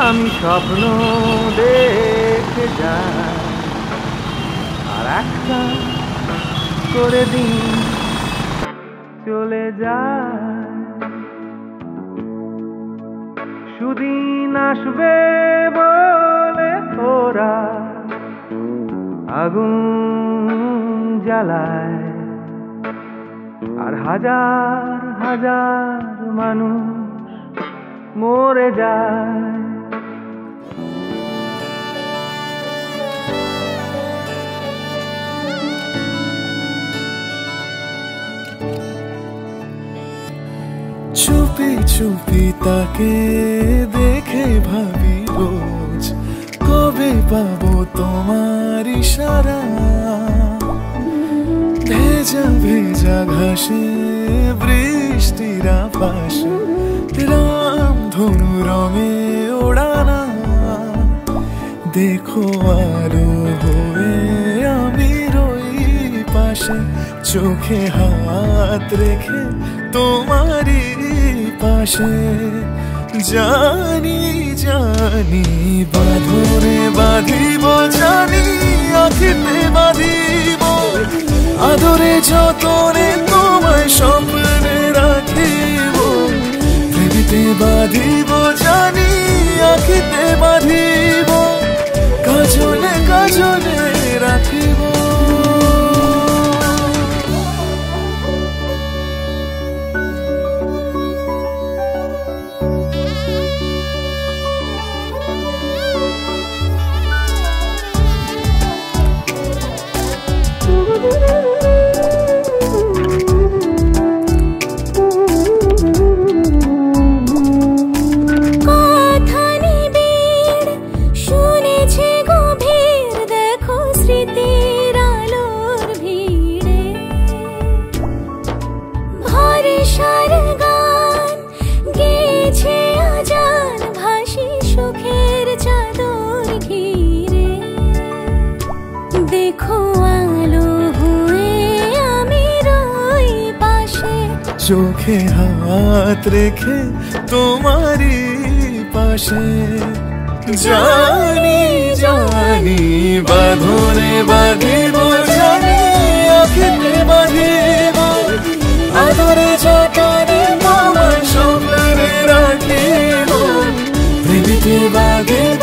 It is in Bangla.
আমি স্বপ্ন দেখে যাই, আর একটা করে দিন চলে যায়। সুদিন আসবে বলে ওরা আগুন জ্বালায়, আর হাজার হাজার মানুষ মরে যায়। চুপি চুপি তাকে দেখে ভাবি রোজ, কবে পাবো তোমার ইশারা। ভেজা ভেজা ঘাসে বৃষ্টির আভাসে রামধনু রঙে ওড়ানা। দেখো আলো হয়ে আমি রই পাশে, চোখে হাত রেখে তোমারই পাশে। জানি জানি বাঁধনে বাঁধিব, জানি আঁখিতে বাঁধিব, আদরে যতনে তোমায় স্বপ্নে রাখিব। প্রেমেতে বাঁধিব, জানি আঁখিতে বাঁধিব, কাজলে কাজলে রাখিব। চোখে হাত রেখে তোমারই পাশে। জানি জানি বাঁধনে বাঁধিব, জানি আঁখিতে বাঁধিব, আদরে যতনে তোমায় স্বপ্নে রাখিব। প্রেমেতে বাঁধিব,